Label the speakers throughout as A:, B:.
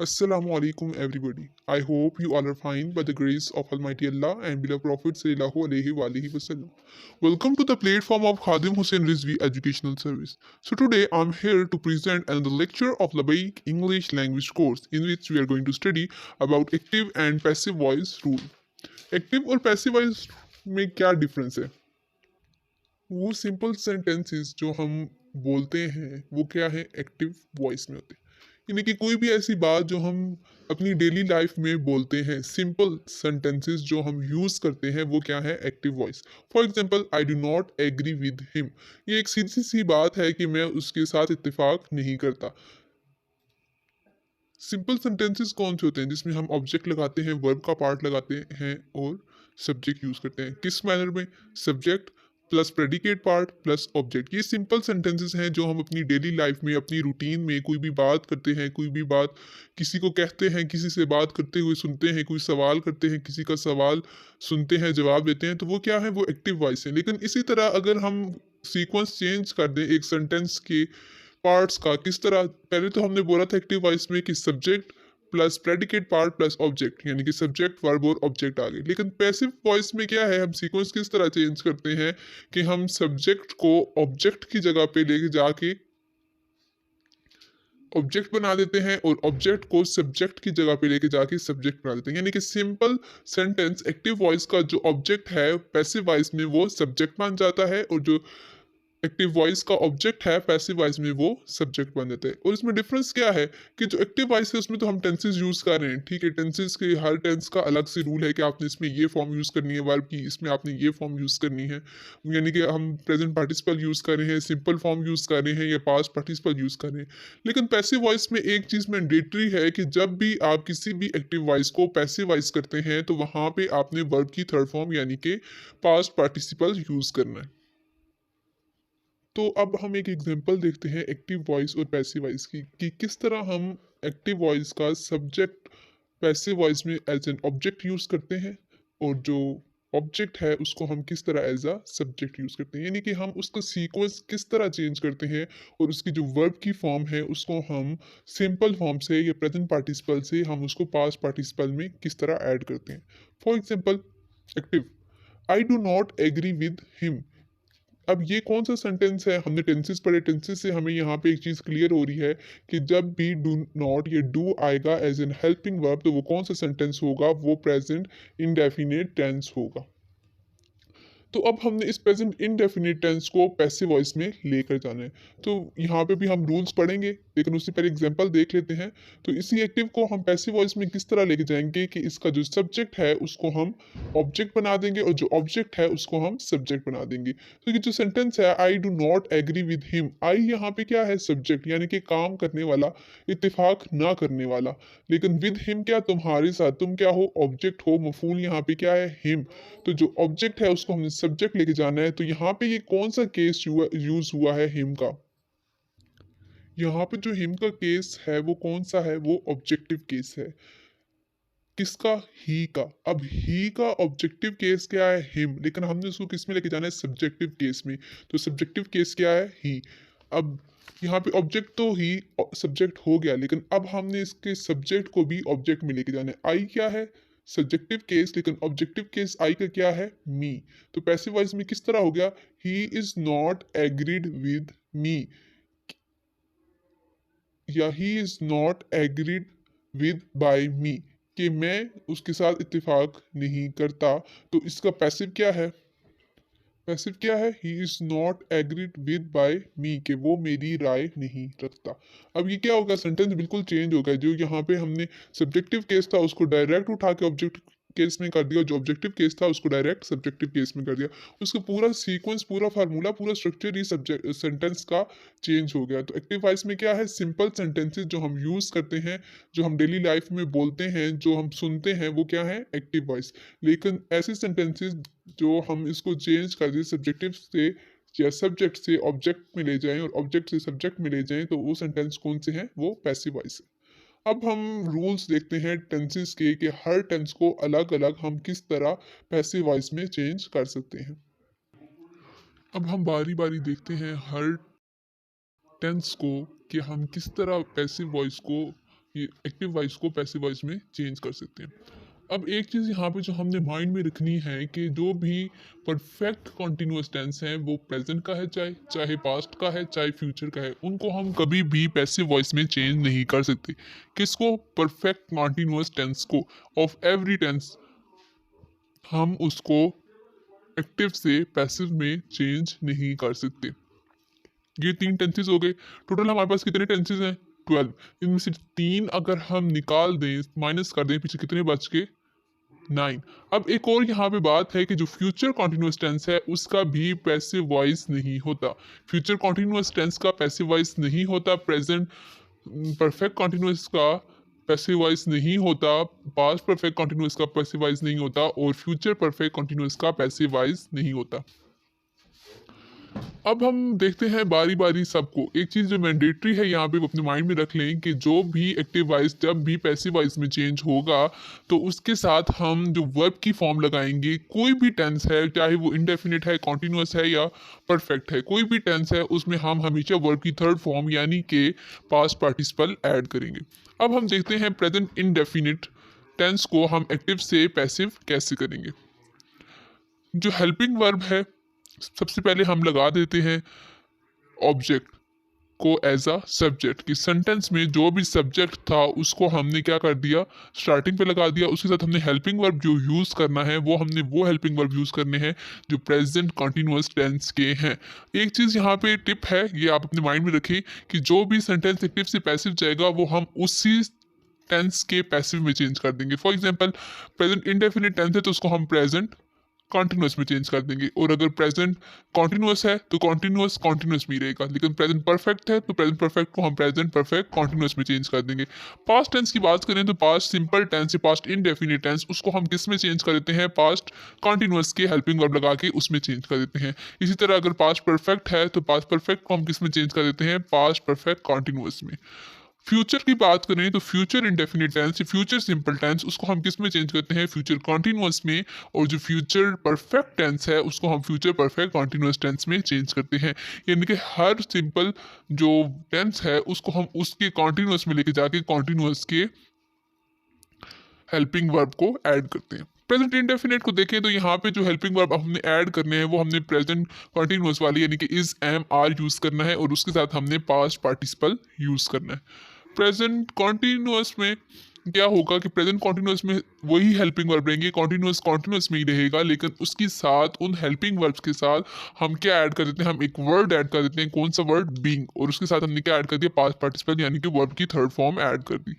A: Assalamu alaikum everybody. I hope you all are fine by the grace of Almighty Allah and beloved Prophet sallallahu alaihi wa alihi wasallam. Welcome to the platform of Khadim Hussain Rizvi Educational Service. So today I'm here to present another lecture of Labaik English language course in which we are going to study about active and passive voice rule. Active और passive voice में क्या difference है? वो simple sentences जो हम बोलते हैं वो क्या है एक्टिव वॉइस में होते हैं यानी कि कोई भी ऐसी बात जो हम अपनी डेली लाइफ में बोलते हैं सिंपल सेंटेंसेस जो हम यूज़ करते हैं वो क्या है active voice. For example I do not agree with him, ये एक सीधी सी बात है कि मैं उसके साथ इत्तेफाक नहीं करता। सिंपल सेंटेंसेस कौन से होते हैं जिसमें हम ऑब्जेक्ट लगाते हैं, वर्ब का पार्ट लगाते हैं और सब्जेक्ट यूज करते हैं। किस मैनर में? Subject plus predicate part plus object. ये सिंपल सेंटेंसेस हैं जो हम अपनी डेली लाइफ में अपनी रूटीन में कोई भी बात करते हैं, कोई भी बात किसी को कहते हैं, किसी से बात करते हुए सुनते हैं, कोई सवाल करते हैं, किसी का सवाल सुनते हैं, जवाब देते हैं, तो वो क्या है? वो एक्टिव वॉइस है। लेकिन इसी तरह अगर हम सीक्वेंस चेंज कर दें एक सेंटेंस के पार्ट्स का, किस तरह? पहले तो हमने बोला था एक्टिव वॉइस में कि subject plus predicate part plus object, यानी कि सब्जेक्ट वर्ब और ऑब्जेक्ट आ गए। लेकिन पैसिव वॉइस में क्या है? हम सीक्वेंस किस तरह चेंज करते हैं कि हम सब्जेक्ट को ऑब्जेक्ट की जगह पे लेके जाके ऑब्जेक्ट बना देते हैं और ऑब्जेक्ट को सब्जेक्ट की जगह पे लेके जाके सब्जेक्ट बना देते हैं। यानी कि सिंपल सेंटेंस एक्टिव वॉइस का जो ऑब्जेक्ट है पैसिव वॉइस में वो सब्जेक्ट बन जाता है और जो एक्टिव वॉइस का ऑब्जेक्ट है पैसिव वॉइस में वो सब्जेक्ट बन जाता है। और इसमें डिफरेंस क्या है कि जो एक्टिव वॉइस है उसमें तो हम टेंसेस यूज कर रहे हैं, ठीक है। टेंसेस के हर टेंस का अलग से रूल है कि आपने इसमें ये फॉर्म यूज करनी है वर्ब की, इसमें आपने ये फॉर्म यूज करनी है। यानी कि हम प्रेजेंट पार्टिसिपल यूज कर रहे हैं, सिंपल फॉर्म यूज कर रहे हैं या पास्ट पार्टिसिपल यूज कर रहे हैं। लेकिन पैसिव वॉइस में एक चीज मैंडेटरी है कि जब भी आप किसी भी एक्टिव वॉइस को पैसिव वॉइस करते हैं तो वहां पे आपने वर्ब की थर्ड फॉर्म यानी कि पास्ट पार्टिसिपल यूज करना है। तो अब हम एक एग्जांपल देखते हैं एक्टिव वॉइस और पैसिव वॉइस की कि किस तरह हम एक्टिव वॉइस का सब्जेक्ट पैसिव वॉइस में एज एन ऑब्जेक्ट यूज करते हैं और जो ऑब्जेक्ट है उसको हम किस तरह एज अ सब्जेक्ट यूज करते हैं। यानी कि हम उसका सीक्वेंस किस तरह चेंज करते हैं और उसकी जो वर्ब की फॉर्म है उसको हम सिंपल फॉर्म से या प्रेजेंट पार्टिसिपल से हम उसको पास्ट पार्टिसिपल में किस तरह ऐड करते हैं। For example active I do not agree with him. अब ये कौन सा सेंटेंस है? हमने टेंसेस पढ़े, टेंसेस से हमें यहाँ पे एक चीज क्लियर हो रही है कि जब भी डू नॉट ये डू आएगा एज एन हेल्पिंग वर्ब तो वो कौन सा सेंटेंस होगा? वो प्रेजेंट इंडेफिनिट टेंस होगा। तो अब हमने इस प्रेजेंट इनडेफिनिट टेंस को पैसिव वॉइस में लेकर जाना है। तो यहाँ पे भी हम रूल्स पढ़ेंगे लेकिन उससे पहले एग्जांपल देख लेते हैं। तो इसी एक्टिव को हम पैसिव वॉइस में किस तरह लेके जाएंगे कि इसका जो सब्जेक्ट है उसको हम ऑब्जेक्ट बना देंगे और जो ऑब्जेक्ट है उसको हम सब्जेक्ट बना देंगे। तो ये जो सेंटेंस है I do not agree with him, I यहाँ पे क्या है? सब्जेक्ट, यानी कि काम करने वाला, इत्तेफाक ना करने वाला। लेकिन विद हिम क्या? तुम्हारे साथ, तुम क्या हो? ऑब्जेक्ट हो। मफूल यहाँ पे क्या है? हिम। तो जो ऑब्जेक्ट है उसको हमने सब्जेक्ट लेके जाना है। तो यहाँ पे ये कौन सा केस यूज हुआ है हिम का? यहाँ पे जो हिम का केस है वो कौन सा है? वो ऑब्जेक्टिव केस है। किसका? ही का। अब ही का ऑब्जेक्टिव केस क्या है? हिम। लेकिन हमने उसको किस में लेके जाना है? सब्जेक्टिव केस में। तो सब्जेक्टिव केस क्या है? ही। अब यहाँ पे ऑब्जेक्ट तो ही सब्जेक्ट हो गया, लेकिन अब हमने इसके सब्जेक्ट को भी ऑब्जेक्ट में लेके जाना है। आई क्या है? सब्जेक्टिव केस, लेकिन ऑब्जेक्टिव केस आई का क्या है? मी। तो पैसिव वॉइस में किस तरह हो गया? He is not agreed with me या he is not agreed with by me, कि मैं उसके साथ इत्तेफाक नहीं करता। तो इसका पैसिव क्या है? पैसिव क्या है? He is not agreed with by me, कि वो मेरी राय नहीं रखता। अब ये क्या होगा? सेंटेंस बिल्कुल चेंज हो गया। जो यहाँ पे हमने सब्जेक्टिव केस था उसको डायरेक्ट उठा के ऑब्जेक्ट केस में कर दिया, जो ऑब्जेक्टिव केस था उसको डायरेक्ट सब्जेक्टिव केस में कर दिया। उसका पूरा सीक्वेंस, पूरा फार्मूला, पूरा स्ट्रक्चर ही सब्जेक्ट सेंटेंस का चेंज हो गया। तो एक्टिव वॉइस में क्या है? सिंपल सेंटेंसेस जो हम यूज करते हैं, जो हम डेली लाइफ में बोलते हैं, जो हम सुनते हैं, वो क्या है? Active voice. लेकिन ऐसे सेंटेंसेस जो हम इसको चेंज कर दें सब्जेक्टिव से या सब्जेक्ट से ऑब्जेक्ट में ले जाएं और ऑब्जेक्ट से सब्जेक्ट में ले जाएं, तो वो सेंटेंस कौन से हैं? वो पैसिव वॉइस है। अब हम रूल्स देखते हैं टेंसेस के कि हर टेंस को अलग अलग हम किस तरह पैसिव वॉइस में चेंज कर सकते हैं। अब हम बारी बारी देखते हैं हर टेंस को कि हम किस तरह पैसिव वॉइस को ये एक्टिव वॉइस को पैसिव वॉइस में चेंज कर सकते हैं। अब एक चीज़ यहाँ पे जो हमने माइंड में रखनी है कि जो भी परफेक्ट कॉन्टिन्यूअस टेंस है वो प्रेजेंट का है, चाहे चाहे पास्ट का है, चाहे फ्यूचर का है, उनको हम कभी भी पैसिव वॉइस में चेंज नहीं कर सकते। किसको? परफेक्ट कॉन्टिन्यूअस टेंस को, ऑफ एवरी टेंस हम उसको एक्टिव से पैसिव में चेंज नहीं कर सकते। ये 3 टेंसेस हो गए। टोटल हमारे पास कितने टेंसेस हैं? 12। इनमें से 3 अगर हम निकाल दें, माइनस कर दें, पीछे कितने बच के? 9। अब एक और यहाँ पे बात है कि जो फ्यूचर कॉन्टिन्यूअस टेंस है उसका भी पैसिव वॉइस नहीं होता। फ्यूचर कॉन्टिन्यूअस टेंस का पैसिव वॉइस नहीं होता। प्रेजेंट परफेक्ट कॉन्टिन्यूअस का पैसिव वॉइस नहीं होता। पास्ट परफेक्ट कॉन्टिन्यूअस का पैसिव वॉइस नहीं होता और फ्यूचर परफेक्ट कॉन्टिन्यूअस का पैसिव वॉइस नहीं होता। अब हम देखते हैं बारी बारी सबको। एक चीज़ जो मैंडेटरी है यहाँ पे वो अपने माइंड में रख लें कि जो भी एक्टिव वॉइस जब भी पैसिव वॉइस में चेंज होगा तो उसके साथ हम जो वर्ब की फॉर्म लगाएंगे, कोई भी टेंस है, चाहे वो इंडेफिनिट है, कॉन्टिन्यूअस है या परफेक्ट है, कोई भी टेंस है, उसमें हम हमेशा वर्ब की थर्ड फॉर्म यानी कि पास्ट पार्टिसिपल ऐड करेंगे। अब हम देखते हैं प्रेजेंट इंडेफिनिट टेंस को हम एक्टिव से पैसिव कैसे करेंगे। जो हेल्पिंग वर्ब है, सबसे पहले हम लगा देते हैं ऑब्जेक्ट को एज अ सब्जेक्ट कि सेंटेंस में जो भी सब्जेक्ट था उसको हमने क्या कर दिया, स्टार्टिंग पे लगा दिया। उसके साथ हमने हेल्पिंग वर्ब जो यूज़ करना है वो हेल्पिंग वर्ब यूज़ करने हैं जो प्रेजेंट कॉन्टिन्यूअस टेंस के हैं। एक चीज़ यहाँ पे टिप है, ये आप अपने माइंड में रखें कि जो भी सेंटेंस एक्टिव से पैसिव जाएगा वो हम उसी टेंस के पैसिव में चेंज कर देंगे। For example present indefinite tense है तो उसको हम प्रेजेंट कॉन्टिन्यूअस में चेंज कर देंगे, और अगर प्रेजेंट कॉन्टिन्यूअस है तो कॉन्टिन्यूअस कॉन्टिन्यूअस में ही रहेगा। लेकिन प्रेजेंट परफेक्ट है तो प्रेजेंट परफेक्ट को हम प्रेजेंट परफेक्ट कॉन्टिन्यूअस में चेंज कर देंगे। पास्ट टेंस की बात करें तो पास्ट सिंपल टेंस या पास्ट इनडेफिनिट टेंस उसको हम किस में चेंज कर देते हैं, पास्ट कॉन्टिन्यूअस के हेल्पिंग वर्ब लगा के उसमें चेंज कर देते हैं। इसी तरह अगर पास्ट परफेक्ट है तो पास्ट परफेक्ट को हम किस में चेंज कर देते हैं, पास्ट परफेक्ट कॉन्टिन्यूअस में। फ्यूचर की बात करें तो future indefinite tense, future simple tense उसको हम किस में चेंज करते हैं, फ्यूचर कॉन्टिन्यूअस में। और जो फ्यूचर परफेक्ट टेंस है उसको हम फ्यूचर परफेक्ट कॉन्टिन्यूअस टेंस में चेंज करते हैं। यानी कि हर सिंपल जो टेंस है उसको हम उसके कॉन्टिन्यूअस में लेके जाके कॉन्टिन्यूअस के हेल्पिंग वर्ब को ऐड करते हैं। प्रेजेंट इंडेफिनिट को देखें तो यहाँ पे जो हेल्पिंग वर्ब हमने ऐड करने हैं वो हमने प्रेजेंट कॉन्टिन्यूअस वाली यानी कि इज, एम, आर यूज करना है और उसके साथ हमने पास्ट पार्टिसिपल यूज करना है। प्रेजेंट कॉन्टिन्यूअस में क्या होगा कि प्रेजेंट कॉन्टिन्यूअस में वही हेल्पिंग वर्ब रहेंगे, कॉन्टिन्यूअस कॉन्टिन्यूअस में ही रहेगा, लेकिन उसके साथ उन हेल्पिंग वर्ब्स के साथ हम क्या ऐड कर देते हैं, हम एक वर्ड ऐड कर देते हैं। कौन सा वर्ड? बीइंग। और उसके साथ हमने क्या ऐड कर दिया, पास्ट पार्टिसिपल यानी कि वर्ब की थर्ड फॉर्म ऐड कर दी।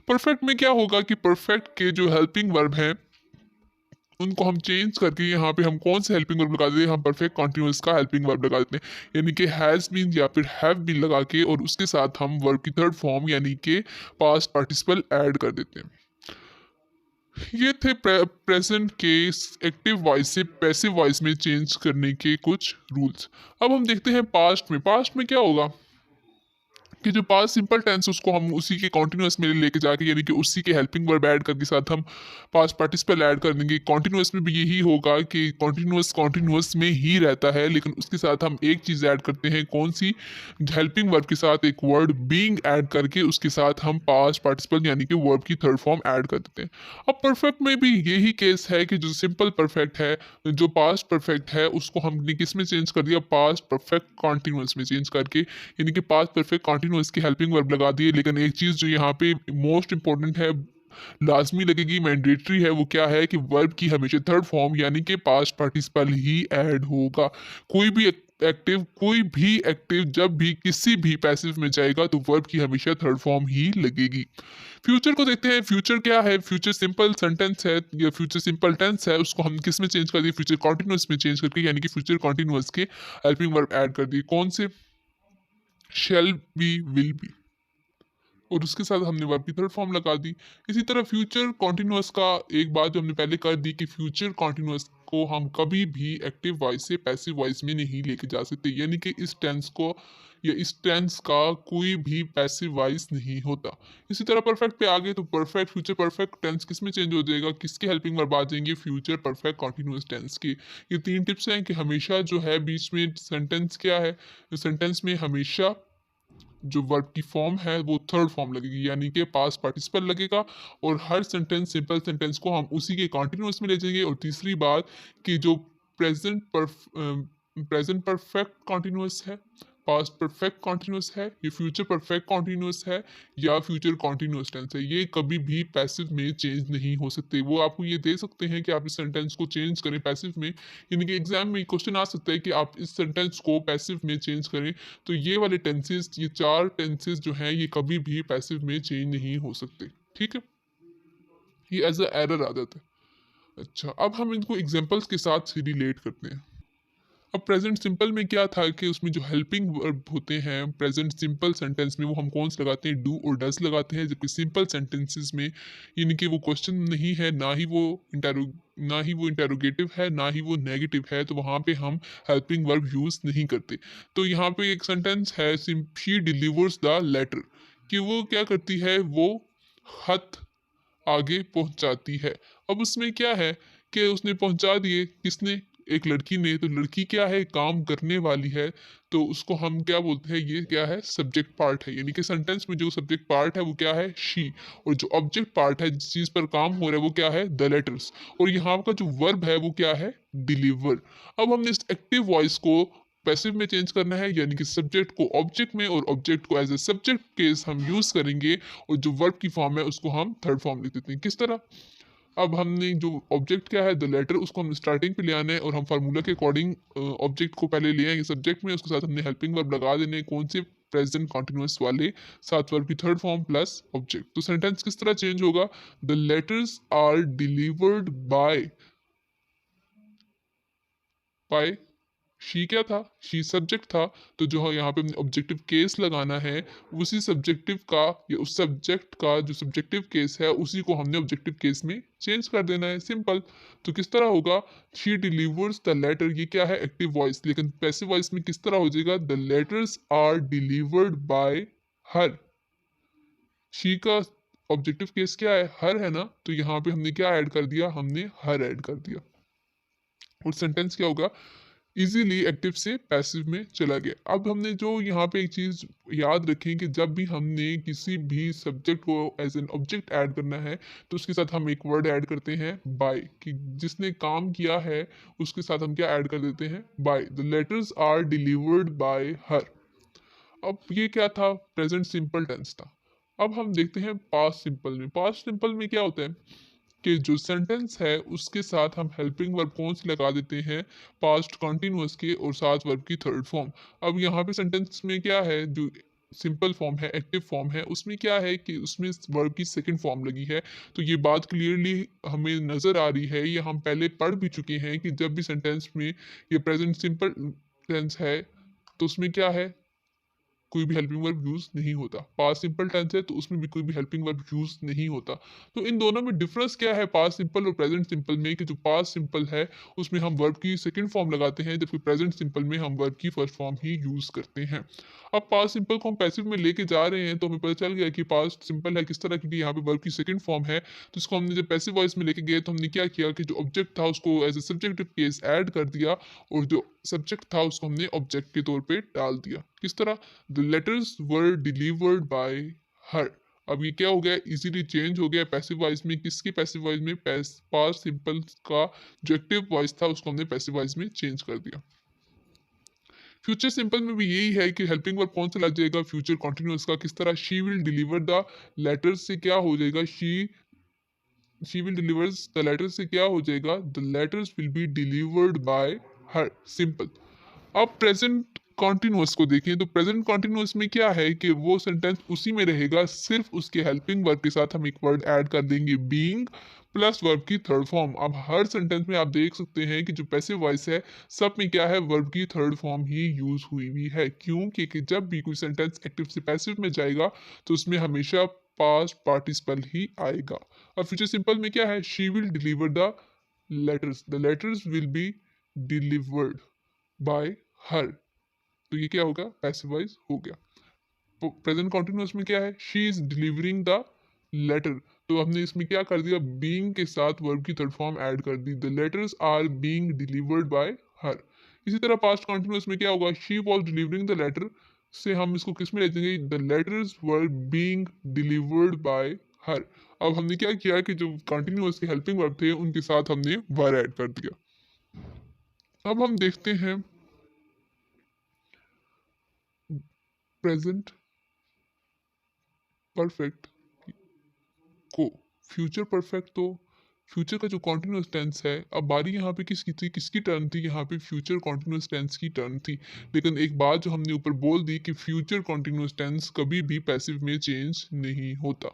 A: परफेक्ट में क्या होगा कि परफेक्ट के जो हेल्पिंग वर्ब हैं उनको हम चेंज करके यहाँ पे हम कौन से हेल्पिंग वर्ब लगा देते हैं, हम परफेक्ट कॉन्टिन्यूअस का हेल्पिंग वर्ब लगा देते हैं यानी कि हैज़ बीन या फिर हैव बीन लगा के, और उसके साथ हम वर्ब की थर्ड फॉर्म यानी कि पास्ट पार्टिसिपल ऐड कर देते हैं। ये थे प्रेजेंट के एक्टिव वॉइस से पैसिव वॉइस में चेंज करने के कुछ रूल्स। अब हम देखते हैं पास्ट में। पास्ट में क्या होगा कि जो पास्ट सिंपल टेंस उसको हम उसी के कॉन्टिन्यूअस में लेके जाके यानी कि उसी के हेल्पिंग वर्ब ऐड करके साथ हम पास्ट पार्टिसिपल ऐड कर देंगे। कॉन्टिन्यूअस में भी यही होगा कि कॉन्टिन्यूअस कॉन्टिन्यूअस में ही रहता है, लेकिन उसके साथ हम एक चीज़ ऐड करते हैं। कौन सी? हेल्पिंग वर्ब के साथ एक वर्ड बीइंग ऐड करके उसके साथ हम पास्ट पार्टिसिपल यानी कि वर्ब की थर्ड फॉर्म ऐड कर देते हैं। अब परफेक्ट में भी यही केस है कि जो सिंपल परफेक्ट है, जो पास्ट परफेक्ट है, उसको हमने किस में चेंज कर दिया, पास्ट परफेक्ट कॉन्टिन्यूअस में चेंज करके यानी कि पास्ट परफेक्ट कॉन्टिन्यूअस की हेल्पिंग वर्ब लगा दिए। लेकिन एक चीज़ जो यहाँ पे मोस्ट इंपॉर्टेंट है, लाजमी लगेगी, मैंडेटरी है, वो क्या है कि वर्ब की हमेशा थर्ड फॉर्म यानी कि पास्ट पार्टिसिपल ही ऐड होगा। कोई भी एक्टिव जब भी किसी भी पैसिव में जाएगा तो वर्ब की हमेशा थर्ड फॉर्म ही लगेगी। फ्यूचर को देखते हैं। फ्यूचर क्या है? फ्यूचर सिंपल सेंटेंस है या फ्यूचर सिंपल टेंस है, उसको हम किस में चेंज कर दिए, फ्यूचर कॉन्टिन्यूअस में चेंज करके यानी कि फ्यूचर कॉन्टिन्यूअस के हेल्पिंग वर्ब ऐड कर दिए। कौन से? शैल बी, विल बी, और उसके साथ हमने वर्ब की थर्ड फॉर्म लगा दी। इसी तरह फ्यूचर कॉन्टिन्यूअस का एक बात जो हमने पहले कर दी कि फ्यूचर कॉन्टिन्यूअस को हम कभी भी एक्टिव वॉइस से पैसिव वॉइस में नहीं लेके जा सकते, यानी कि इस टेंस को या इस टेंस का कोई भी पैसिव वॉइस नहीं होता। इसी तरह परफेक्ट पे आ गए तो परफेक्ट फ्यूचर परफेक्ट टेंस किस में चेंज हो जाएगा, किसके हेल्पिंग वर्ब आ जाएंगे, फ्यूचर परफेक्ट कॉन्टिन्यूअस टेंस की। ये 3 टिप्स हैं कि हमेशा जो है बीच में सेंटेंस क्या है, सेंटेंस में हमेशा जो वर्ब की फॉर्म है वो थर्ड फॉर्म लगेगी, यानी कि पास्ट पार्टिसिपल लगेगा। और हर सेंटेंस सिंपल सेंटेंस को हम उसी के कॉन्टिन्यूअस में ले जाएंगे। और तीसरी बात कि जो प्रेजेंट प्रेजेंट परफेक्ट कॉन्टिन्यूअस है, पास्ट परफेक्ट कॉन्टिन्यूअस है, ये फ्यूचर परफेक्ट कॉन्टिन्यूअस है, या फ्यूचर कॉन्टिन्यूअस टेंस है, ये कभी भी पैसिव में चेंज नहीं हो सकते। वो आपको ये दे सकते हैं कि आप इस सेंटेंस को चेंज करें पैसिव में, यानी कि एग्जाम में क्वेश्चन आ सकता है कि आप इस सेंटेंस को पैसिव में चेंज करें। तो ये वाले टेंसेस, ये चार टेंसेस जो हैं, ये कभी भी पैसिव में चेंज नहीं हो सकते। ठीक है, ये एज अ एरर आ जाता है। अच्छा, अब हम इनको एग्जांपल्स के साथ रिलेट करते हैं। अब प्रेजेंट सिंपल में क्या था कि उसमें जो हेल्पिंग वर्ब होते हैं प्रेजेंट सिंपल सेंटेंस में, वो हम कौन से लगाते हैं, डू और डज लगाते हैं। जबकि सिंपल सेंटेंसेस में यानी कि वो क्वेश्चन नहीं है, ना ही वो इंटेरोगेटिव है, ना ही वो नेगेटिव है, तो वहाँ पे हम हेल्पिंग वर्ब यूज़ नहीं करते। तो यहाँ पे एक सेंटेंस है, शी डिलीवर्स द लेटर, कि वो क्या करती है, वो खत आगे पहुंचाती है। अब उसमें क्या है कि उसने पहुंचा दिए, किसने, एक लड़की ने। तो लड़की क्या है, काम करने वाली है, तो उसको हम क्या बोलते हैं, ये क्या है, सब्जेक्ट पार्ट है। यानी कि सेंटेंस में जो सब्जेक्ट पार्ट है वो क्या है, शी। और जो ऑब्जेक्ट पार्ट है, जिस चीज पर काम हो रहा है, वो क्या है, द लेटर्स। और यहाँ का जो वर्ब है वो क्या है, डिलीवर। अब हमने इस एक्टिव वॉइस को पैसिव में चेंज करना है, यानी कि सब्जेक्ट को ऑब्जेक्ट में और ऑब्जेक्ट को एज ए सब्जेक्ट केस हम यूज करेंगे। और जो वर्ब की फॉर्म है उसको हम थर्ड फॉर्म लिख देते हैं। किस तरह, अब हमने जो ऑब्जेक्ट क्या है, द लेटर, उसको हम स्टार्टिंग पे ले आना है, और हम फार्मूला के अकॉर्डिंग ऑब्जेक्ट को पहले ले आएंगे सब्जेक्ट में, उसके साथ हमने हेल्पिंग वर्ब लगा देने, कौन से, प्रेजेंट कॉन्टिन्यूअस वाले, साथ वर्ब की थर्ड फॉर्म प्लस ऑब्जेक्ट। तो सेंटेंस किस तरह चेंज होगा, the letters are delivered by she. क्या था, शी सब्जेक्ट था, तो जो है यहाँ पे हमने ऑब्जेक्टिव केस लगाना है, उसी सब्जेक्टिव का, या उस सब्जेक्ट का जो सब्जेक्टिव केस है उसी को हमने ऑब्जेक्टिव केस में चेंज कर देना है, सिंपल। तो किस तरह होगा, शी डिलीवर्स द लेटर, ये क्या है, एक्टिव वॉइस। लेकिन पैसिव वॉइस में किस तरह हो जाएगा, the letters are delivered by her. She का ऑब्जेक्टिव केस क्या है, हर है ना, तो यहाँ पे हमने क्या ऐड कर दिया, हमने हर ऐड कर दिया। और सेंटेंस क्या होगा, इजीली एक्टिव से पैसिव में चला गया। अब हमने जो यहाँ पे एक चीज़ याद रखें कि जब भी हमने किसी भी सब्जेक्ट को एज एन ऑब्जेक्ट ऐड करना है, तो उसके साथ हम एक वर्ड ऐड करते हैं बाय, कि जिसने काम किया है उसके साथ हम क्या ऐड कर देते हैं, by. The letters are delivered by her. अब ये क्या था, प्रेजेंट सिंपल टेंस था। अब हम देखते हैं पास्ट सिंपल में। पास्ट सिंपल में क्या होता है कि जो सेंटेंस है उसके साथ हम हेल्पिंग वर्ब कौन से लगा देते हैं, पास्ट कॉन्टिन्यूअस के, और साथ वर्ब की थर्ड फॉर्म। अब यहाँ पे सेंटेंस में क्या है, जो सिंपल फॉर्म है, एक्टिव फॉर्म है, उसमें क्या है कि उसमें वर्ब की सेकंड फॉर्म लगी है। तो ये बात क्लियरली हमें नज़र आ रही है, ये हम पहले पढ़ भी चुके हैं कि जब भी सेंटेंस में ये प्रेजेंट सिंपल टेंस है तो उसमें क्या है, कोई भी हेल्पिंग वर्ब यूज नहीं होता। पास्ट सिंपल टेंस है तो उसमें भी कोई भी हेल्पिंग वर्ब यूज नहीं होता। तो इन दोनों में डिफरेंस क्या है, पास्ट सिंपल और प्रेजेंट सिंपल में, कि जो पास्ट सिंपल है उसमें हम वर्ब की सेकंड फॉर्म लगाते हैं, जबकि प्रेजेंट सिंपल में हम वर्ब की फर्स्ट फॉर्म ही यूज करते हैं। अब पास्ट सिंपल को हम पैसिव में लेके जा रहे हैं तो हमें पता चल गया कि पास्ट सिंपल है किस तरह, क्योंकि यहाँ पे वर्ब की सेकंड फॉर्म है। तो इसको हमने जब पैसिव वॉइस में लेके गए तो हमने क्या किया कि जो ऑब्जेक्ट था उसको as a subjective case add कर दिया, और जो सब्जेक्ट था उसको हमने ऑब्जेक्ट के तौर पे डाल दिया। किस तरह, the letters were delivered by her. अब ये क्या हो गया, इजीली चेंज हो गया पैसिव वॉइस में। किसकी पैसिव वॉइस में, पास्ट सिंपल का जो एक्टिव वॉइस था उसको हमने पैसिव वॉइस में चेंज कर दिया। फ्यूचर सिंपल में भी यही है कि हेल्पिंग वर्ब कौन सा लग जाएगा, फ्यूचर कॉन्टिन्यूअस का। किस तरह, she will deliver the letters से क्या हो जाएगा, she will delivers the letters से क्या हो जाएगा, the letters will be delivered by her, simple. अब प्रेजेंट कॉन्टिन्यूअस को देखें तो प्रेजेंट कॉन्टिन्यूअस में क्या है कि वो सेंटेंस उसी में रहेगा, सिर्फ उसके हेल्पिंग वर्ब के साथ हम एक वर्ड ऐड कर देंगे, बीइंग प्लस वर्ब की थर्ड फॉर्म। अब हर सेंटेंस में आप देख सकते हैं कि जो पैसिव वॉइस है सब में क्या है, वर्ब की थर्ड फॉर्म ही यूज हुई हुई है। क्यों, क्योंकि जब भी कोई सेंटेंस एक्टिव से पैसिव में जाएगा तो उसमें हमेशा पास्ट पार्टिसिपल ही आएगा। अब फ्यूचर सिंपल में क्या है, she will deliver the letters will be delivered by हर। तो ये क्या होगा, पैसिव वॉइस हो गया। तो प्रेजेंट कॉन्टिन्यूअस में क्या है, she is delivering the letter, तो हमने इसमें क्या कर दिया, बीइंग के साथ वर्ब की थर्ड फॉर्म ऐड कर दी, the letters are being delivered by her. इसी तरह पास्ट कॉन्टिन्यूअस में क्या होगा, she was delivering the letter से हम इसको किस में ले जाएंगे, the letters were being delivered by her. अब हमने क्या किया कि जो कंटिन्यूअस के हेल्पिंग वर्ब थे उनके साथ हमने वर ऐड कर दिया। अब हम देखते हैं प्रेजेंट परफेक्ट को। फ्यूचर परफेक्ट तो फ्यूचर का जो कॉन्टिन्यूस टेंस है, अब बारी यहाँ पे किसकी थी, किसकी टर्न थी, यहाँ पे फ्यूचर कॉन्टिन्यूस टेंस की टर्न थी। लेकिन एक बात जो हमने ऊपर बोल दी कि फ्यूचर कॉन्टिन्यूस टेंस कभी भी पैसिव में चेंज नहीं होता।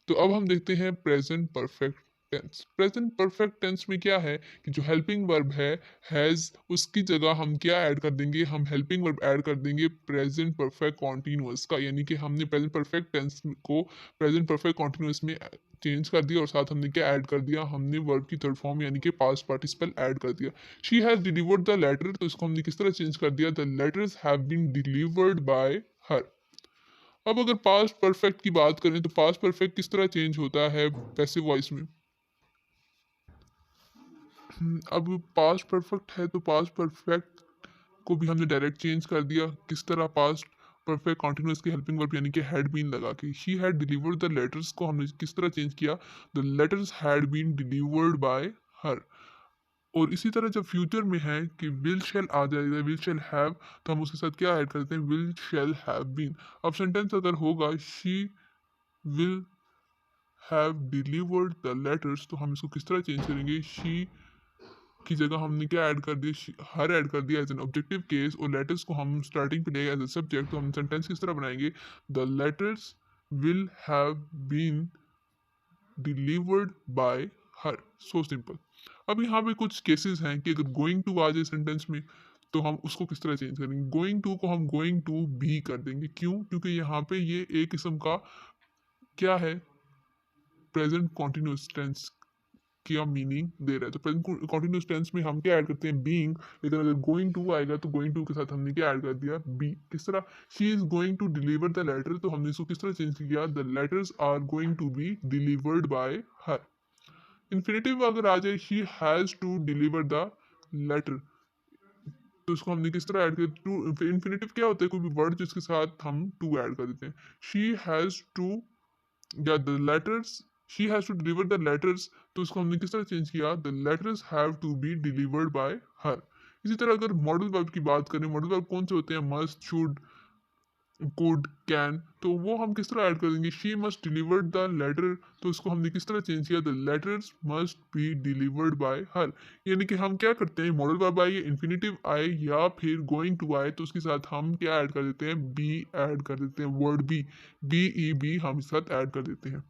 A: तो अब हम देखते हैं present perfect tense. Present perfect tense में क्या है कि जो हेल्पिंग वर्ब है हैज, उसकी जगह हम क्या ऐड कर देंगे, हम हेल्पिंग वर्ब ऐड कर देंगे प्रेजेंट परफेक्ट कॉन्टिन्यूअस का, यानी कि हमने प्रेजेंट परफेक्ट टेंस को प्रेजेंट परफेक्ट कॉन्टिन्यूअस में चेंज कर दिया और साथ हमने क्या ऐड कर दिया, हमने वर्ब की थर्ड फॉर्म यानी कि पास्ट पार्टिसिपल ऐड कर दिया। She has delivered the letter, तो इसको हमने किस तरह चेंज कर दिया, the letters have been delivered by her. अब अगर पास्ट परफेक्ट की बात करें तो पास्ट परफेक्ट किस तरह चेंज होता है पैसिव वॉइस में। अब पास्ट परफेक्ट है तो पास्ट परफेक्ट को भी हमने डायरेक्ट चेंज कर दिया। किस तरह, पास्ट परफेक्ट कॉन्टिन्यूअस की हेल्पिंग वर्ब यानी कि हैड बीन लगा के, she had delivered the letters को हमने किस तरह चेंज किया, the letters had been delivered by her. और इसी तरह जब फ्यूचर में है कि विल शेल आ जाएगा, विल शेल हैव, तो हम उसके साथ क्या ऐड करते हैं, विल शेल हैव बीन। अब सेंटेंस अगर होगा she will have delivered the letters, तो हम इसको किस तरह चेंज करेंगे, शी की जगह हमने क्या ऐड कर दिया, हर ऐड कर दिया एज एन ऑब्जेक्टिव केस, और लेटर्स को हम स्टार्टिंग पे लेंगे एज ए सब्जेक्ट। तो हम सेंटेंस किस तरह बनाएंगे, the letters will have been delivered by her. So simple. अब यहाँ पे कुछ केसेस हैं कि अगर गोइंग टू आ जाए सेंटेंस में तो हम उसको किस तरह चेंज करेंगे, गोइंग टू को हम गोइंग टू भी कर देंगे। क्यों, क्योंकि यहाँ पे ये एक किस्म का क्या है, प्रेजेंट कॉन्टिन्यूस टेंस क्या मीनिंग दे रहा है। तो प्रेजेंट कॉन्टिन्यूस टेंस में हम क्या ऐड करते हैं, बीइंग। लेकिन अगर गोइंग टू आएगा तो गोइंग टू के साथ हमने क्या ऐड कर दिया, बी। किस तरह, she is going to deliver the letter, तो हमने इसको किस तरह चेंज किया, the letters are going to be delivered by her. Infinitive अगर आ जाए, she has to deliver the letter, तो इसको हमने किस तरह ऐड किया, टू। इन्फिनेटिव क्या होता है, कोई भी वर्ड जिसके साथ हम टू ऐड कर देते हैं। शी हैज टू, या the letters, she has to deliver the letters, तो उसको हमने किस तरह चेंज किया, the letters have to be delivered by her. इसी तरह अगर मॉडल वर्ब की बात करें, मॉडल वर्ब कौन से होते हैं, मस्ट, शुड, कुड, कैन, तो वो हम किस तरह ऐड कर देंगे, she must deliver the letter, तो उसको हमने किस तरह चेंज किया, the letters must be delivered by her. यानी कि हम क्या करते हैं, मॉडल वर्ब आए, इन्फिनेटिव आए, या फिर गोइंग टू आए, तो उसके साथ हम क्या ऐड कर देते हैं, बी ऐड कर देते हैं, word be, B E be हम इसके साथ ऐड कर देते हैं।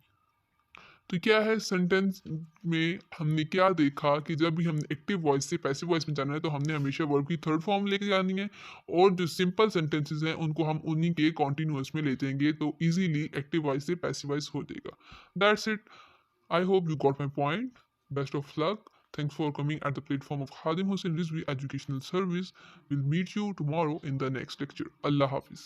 A: तो क्या है, सेंटेंस में हमने क्या देखा कि जब भी हमने एक्टिव वॉइस से पैसिव वॉइस में जाना है तो हमने हमेशा वर्ब की थर्ड फॉर्म लेके जानी है, और जो सिंपल सेंटेंसेस हैं उनको हम उन्हीं के कॉन्टिन्यूअस में ले जाएंगे, तो इजीली एक्टिव वॉइस से पैसिव वॉइस हो जाएगा। That's it. I hope you got my point. Best of luck. Thanks for coming at the platform of Khadim Hussain Rizvi Educational Service. We'll meet you tomorrow in the next lecture. Allah Hafiz.